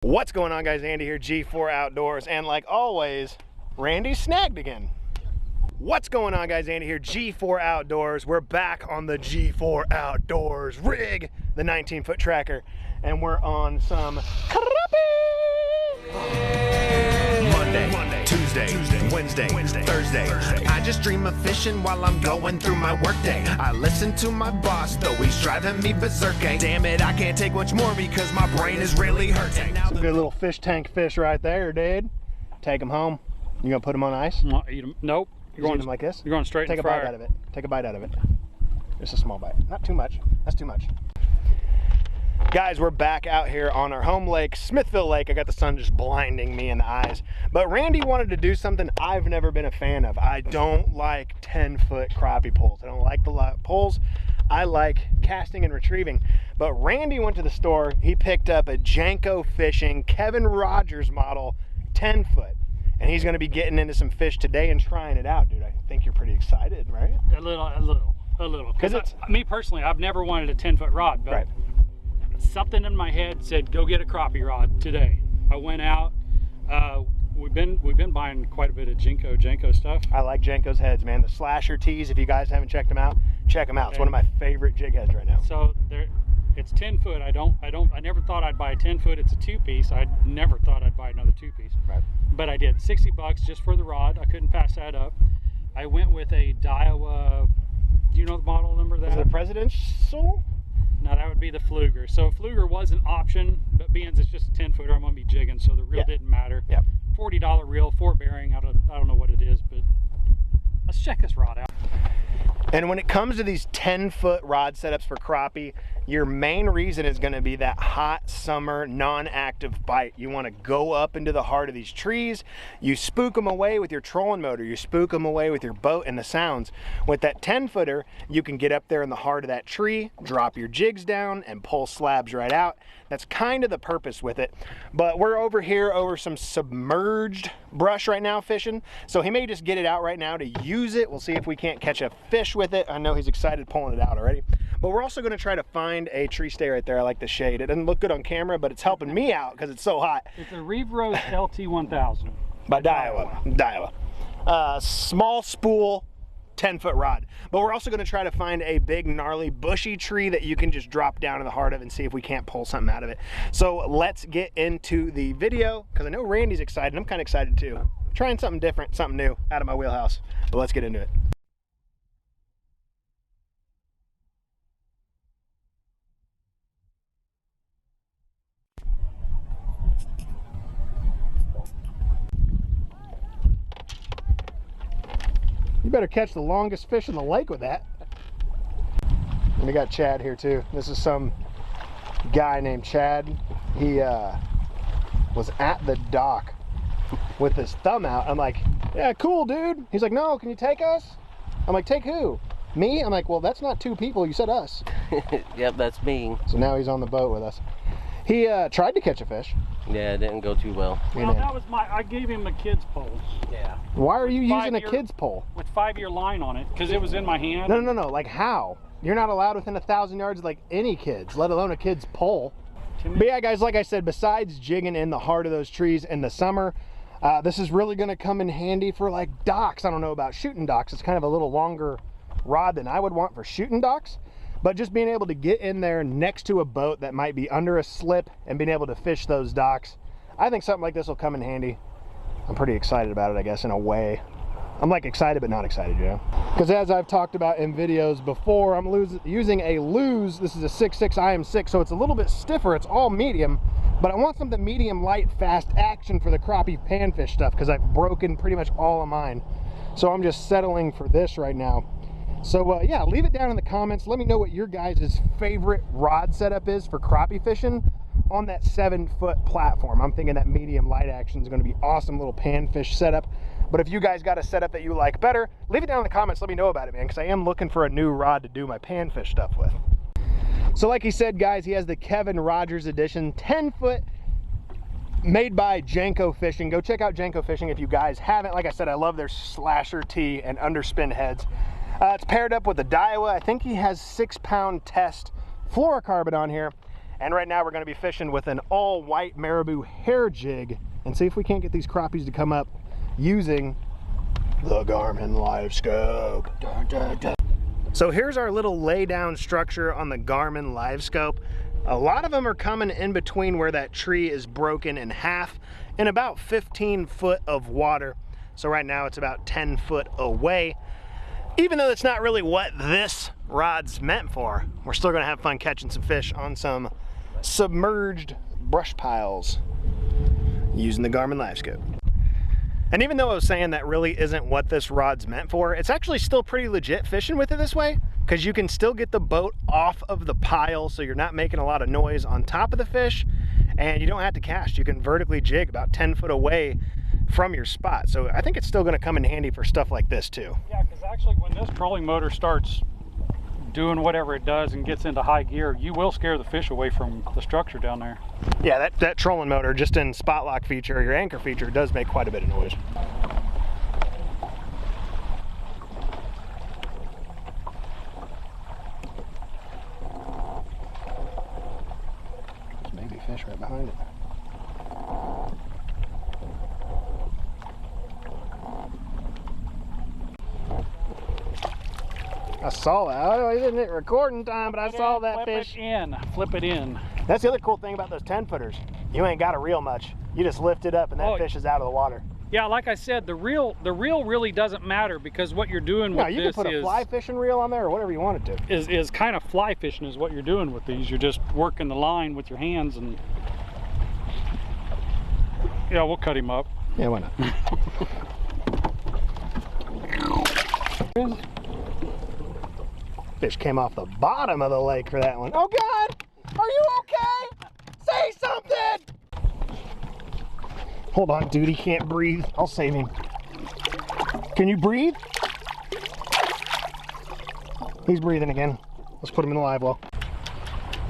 What's going on, guys? Andy here, G4 Outdoors, and like always, Randy snagged again. What's going on, guys? Andy here, G4 Outdoors. We're back on the G4 Outdoors rig, the 19-foot tracker, and we're on some Crappie. Monday, Tuesday, Wednesday, Thursday. I just dream of fishing while I'm going through my workday. I listen to my boss, though he's driving me berserk. Damn it, I can't take much more because my brain is really hurting. Some good little fish tank fish right there, dude. Take them home. You gonna put them on ice? No, eat them. Nope. You're going them like this? You're going straight in the fryer. Take a bite out of it. Take a bite out of it. Just a small bite. Not too much. That's too much. Guys, we're back out here on our home lake, Smithville Lake. I got the sun just blinding me in the eyes. But Randy wanted to do something I've never been a fan of. I don't like 10-foot crappie poles. I don't like the poles. I like casting and retrieving. But Randy went to the store. He picked up a Jenko Fishing Kevin Rogers model 10-foot. And he's going to be getting into some fish today and trying it out, dude. I think you're pretty excited, right? A little. Because me personally, I've never wanted a 10-foot rod, but something in my head said, go get a crappie rod today. I went out. We've been buying quite a bit of Jenko stuff. I like Jenko's heads, man. The slasher tees, if you guys haven't checked them out, check them out. Okay. It's one of my favorite jig heads right now. So it's 10 foot. I never thought I'd buy a 10 foot. It's a 2-piece. I never thought I'd buy another 2-piece. Right. But I did. $60 just for the rod. I couldn't pass that up. I went with a Daiwa. Do you know the model number of that? Is it a Presidential? No, that would be the Fluger. So Fluger was an option, but being it's just a 10-footer, I'm gonna be jigging, so the reel didn't matter. Yep. $40 reel, 4 bearing. I don't know what it is, but let's check this rod out. And when it comes to these 10-foot rod setups for crappie, your main reason is going to be that hot summer non-active bite. You want to go up into the heart of these trees. You spook them away with your trolling motor. You spook them away with your boat and the sounds. With that 10-footer, you can get up there in the heart of that tree, drop your jigs down, and pull slabs right out. That's kind of the purpose with it. But we're over here over some submerged brush right now fishing. So he may just get it out right now to use it. We'll see if we can't catch a fish with it. I know he's excited pulling it out already. But we're also going to try to find a tree stay right there. I like the shade. It doesn't look good on camera, but it's helping me out because it's so hot. It's a Reeve Rose LT1000. By Daiwa. Small spool, 10-foot rod. But we're also going to try to find a big, gnarly, bushy tree that you can just drop down in the heart of and see if we can't pull something out of it. So let's get into the video because I know Randy's excited. I'm kind of excited too. Trying something different, something new out of my wheelhouse. But let's get into it. You better catch the longest fish in the lake with that. And we got Chad here too. This is some guy named Chad. He was at the dock with his thumb out. I'm like, yeah, cool, dude. He's like, no, can you take us? I'm like, take who? Me? I'm like, well, that's not 2 people. You said us. Yep, that's me. So now he's on the boat with us. He tried to catch a fish. Yeah, it didn't go too well. Well, that was I gave him a kid's pole. Yeah. Why are you using a kid's pole? With 5-year line on it, because it was in my hand. No. Like how? You're not allowed within 1,000 yards like any kids, let alone a kid's pole. But yeah, guys, like I said, besides jigging in the heart of those trees in the summer, this is really going to come in handy for like docks. I don't know about shooting docks. It's kind of a little longer rod than I would want for shooting docks. But just being able to get in there next to a boat that might be under a slip and being able to fish those docks, I think something like this will come in handy. I'm pretty excited about it, I guess, in a way. I'm like excited but not excited, you know? Because as I've talked about in videos before, I'm using a Lose. This is a 6.6 IM6, so it's a little bit stiffer. It's all medium, but I want something medium, light, fast action for the crappie panfish stuff because I've broken pretty much all of mine. So I'm just settling for this right now. So yeah, leave it down in the comments. Let me know what your guys' favorite rod setup is for crappie fishing on that 7-foot platform. I'm thinking that medium light action is going to be awesome little panfish setup. But if you guys got a setup that you like better, leave it down in the comments. Let me know about it, man, because I am looking for a new rod to do my panfish stuff with. So like he said, guys, he has the Kevin Rogers edition 10-foot made by Jenko Fishing. Go check out Jenko Fishing if you guys haven't. Like I said, I love their slasher tee and underspin heads. It's paired up with the Daiwa. I think he has 6-pound test fluorocarbon on here. And right now we're going to be fishing with an all white marabou hair jig and see if we can't get these crappies to come up using the Garmin Livescope. Dun, dun, dun. So here's our little lay down structure on the Garmin Livescope. A lot of them are coming in between where that tree is broken in half in about 15 foot of water. So right now it's about 10 foot away. Even though it's not really what this rod's meant for, we're still gonna have fun catching some fish on some submerged brush piles using the Garmin Livescope. And even though I was saying that really isn't what this rod's meant for, it's actually still pretty legit fishing with it this way, because you can still get the boat off of the pile so you're not making a lot of noise on top of the fish, and you don't have to cast. You can vertically jig about 10 foot away from your spot. So I think it's still going to come in handy for stuff like this too. Yeah, because actually when this trolling motor starts doing whatever it does and gets into high gear, you will scare the fish away from the structure down there. Yeah, that trolling motor, just in spot lock feature, your anchor feature, does make quite a bit of noise. There's maybe fish right behind it. I saw that. Oh, it isn't it recording time, but I saw that fish. Flip it in. That's the other cool thing about those 10-footers. You ain't got to reel much. You just lift it up and that fish is out of the water. Yeah, like I said, the reel really doesn't matter, because what you're doing with this is... you can put a fly fishing reel on there or whatever you want it to. Is kind of fly fishing is what you're doing with these. You're just working the line with your hands and... Yeah, we'll cut him up. Yeah, why not? Fish came off the bottom of the lake for that one. Oh God, are you okay? Say something! Hold on, dude, he can't breathe. I'll save him. Can you breathe? He's breathing again. Let's put him in the live well.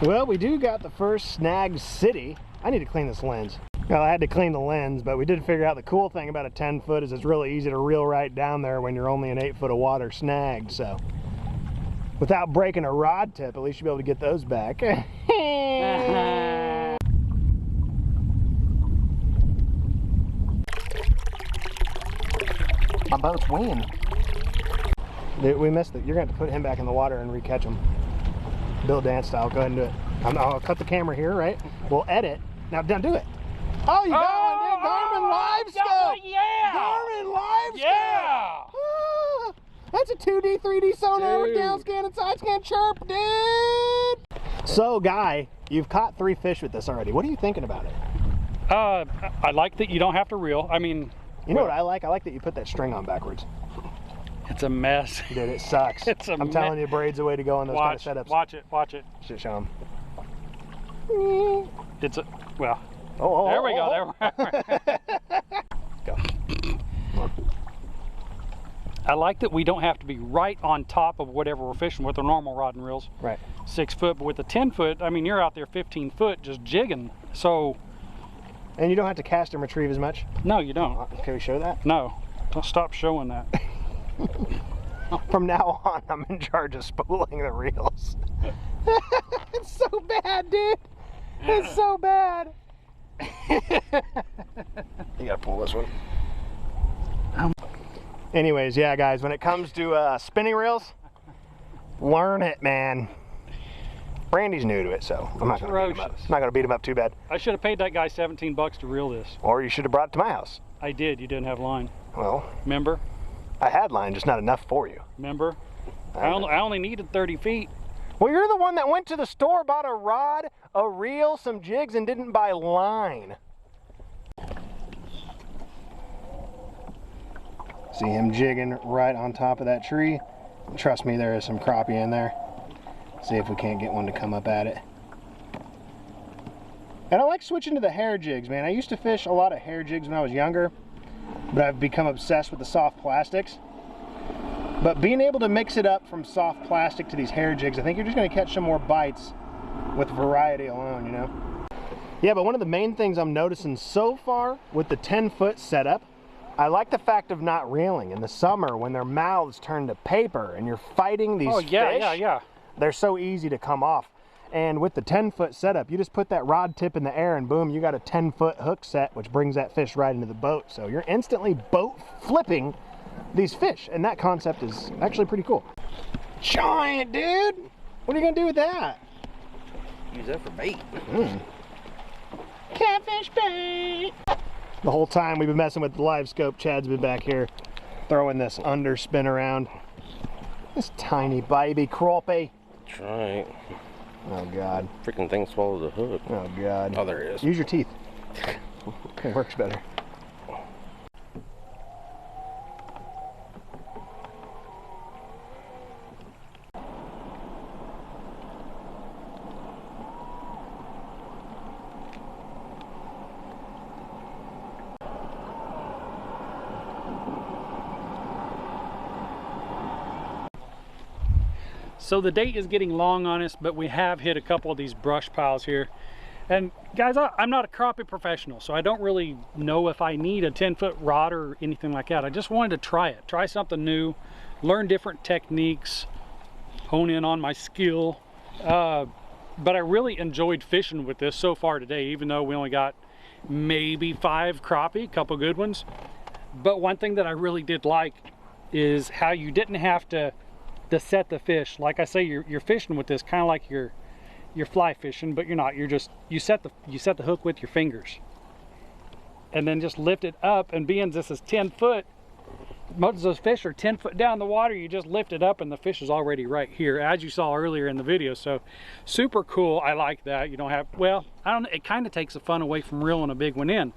Well, we do got the first snag city. I need to clean this lens. Well, I had to clean the lens, but we did figure out the cool thing about a 10 foot is it's really easy to reel right down there when you're only an 8 foot of water snagged, so. Without breaking a rod tip, at least you'll be able to get those back. My boat's winging. We missed it. You're going to have to put him back in the water and re-catch him. Bill Dance style. Go ahead and do it. I'll cut the camera here, right? We'll edit. Now, don't do it. Oh, you got one, dude. Garmin Livescope. Yeah. Garmin Livescope. Yeah. That's a 2D, 3D sonar with down scan and side scan chirp, dude. So, Guy, you've caught 3 fish with this already. What are you thinking about it? I like that you don't have to reel. I mean, you know what I like? I like that you put that string on backwards. It's a mess. Dude, it sucks. I'm telling you, braid's the way to go on those kind of setups. Watch it, watch it. Should show them. It's a, well, oh, there we go. There go. I like that we don't have to be right on top of whatever we're fishing with our normal rod and reels. Right. 6 foot, but with the 10 foot, I mean, you're out there 15 foot just jigging. So. And you don't have to cast and retrieve as much? No, you don't. Can we show that? No. Don't stop showing that. From now on, I'm in charge of spooling the reels. It's so bad, dude. It's so bad. You gotta pull this one. Anyways, yeah, guys, when it comes to spinning reels, learn it, man. Brandy's new to it, so I'm not gonna beat him up. I'm not gonna beat him up too bad. I should have paid that guy 17 bucks to reel this. Or you should have brought it to my house. I did. You didn't have line. Well, remember? I had line, just not enough for you. Remember? I only needed 30 feet. Well, you're the one that went to the store, bought a rod, a reel, some jigs, and didn't buy line. See him jigging right on top of that tree. Trust me, there is some crappie in there. See if we can't get one to come up at it. And I like switching to the hair jigs, man. I used to fish a lot of hair jigs when I was younger, but I've become obsessed with the soft plastics. But being able to mix it up from soft plastic to these hair jigs, I think you're just gonna catch some more bites with variety alone, you know? Yeah, but one of the main things I'm noticing so far with the 10-foot setup, I like the fact of not reeling. In the summer, when their mouths turn to paper and you're fighting these fish, yeah. they're so easy to come off. And with the 10-foot setup, you just put that rod tip in the air and boom, you got a 10-foot hook set, which brings that fish right into the boat. So you're instantly boat flipping these fish. And that concept is actually pretty cool. Giant, dude. What are you gonna do with that? Use that for bait. Catfish bait. The whole time we've been messing with the Livescope, Chad's been back here throwing this underspin around. This tiny baby crappie. That's right. Oh God. Freaking thing swallowed the hook. Oh God. Oh, there it is. Use your teeth. It works better. So the day is getting long on us, but we have hit a couple of these brush piles here. And guys, I'm not a crappie professional, so I don't really know if I need a 10-foot rod or anything like that. I just wanted to try it, try something new, learn different techniques, hone in on my skill. But I really enjoyed fishing with this so far today, even though we only got maybe 5 crappie, a couple good ones. But one thing that I really did like is how you didn't have to set the fish. Like I say, you're fishing with this kind of like you're fly fishing, but you're not. You set the hook with your fingers and then just lift it up. And being this is 10 foot, most of those fish are 10 foot down the water. You just lift it up and the fish is already right here, as you saw earlier in the video. So super cool. I like that. You don't have, well, I don't know, it kind of takes the fun away from reeling a big one in.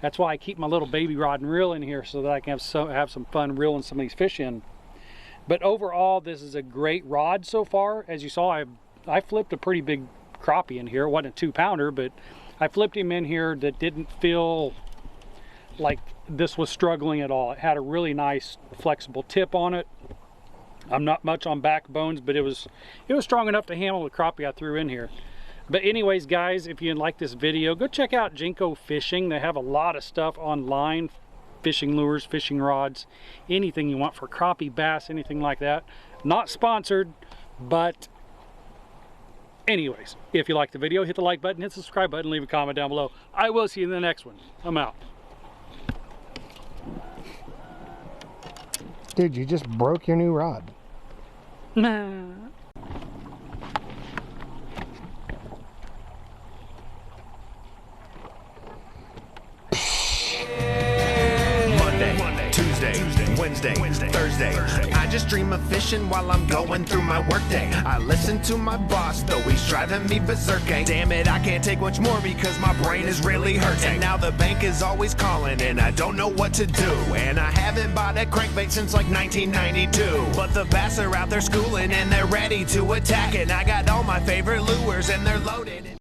That's why I keep my little baby rod and reel in here, so that I can have some fun reeling some of these fish in. But overall, this is a great rod so far. As you saw, I flipped a pretty big crappie in here. It wasn't a 2-pounder, but I flipped him in here that didn't feel like this was struggling at all. It had a really nice flexible tip on it. I'm not much on backbones, but it was strong enough to handle the crappie I threw in here. But anyways, guys, if you like this video, go check out Jenko Fishing. They have a lot of stuff online. Fishing lures, fishing rods, anything you want for crappie, bass, anything like that. Not sponsored, but anyways, if you like the video, hit the like button, hit the subscribe button, leave a comment down below. I will see you in the next one. I'm out. Dude, you just broke your new rod. Wednesday, Thursday. I just dream of fishing while I'm going through my workday. I listen to my boss, though he's driving me berserk. Damn it, I can't take much more because my brain is really hurting. And now the bank is always calling and I don't know what to do. And I haven't bought a crankbait since like 1992. But the bass are out there schooling and they're ready to attack. And I got all my favorite lures and they're loaded.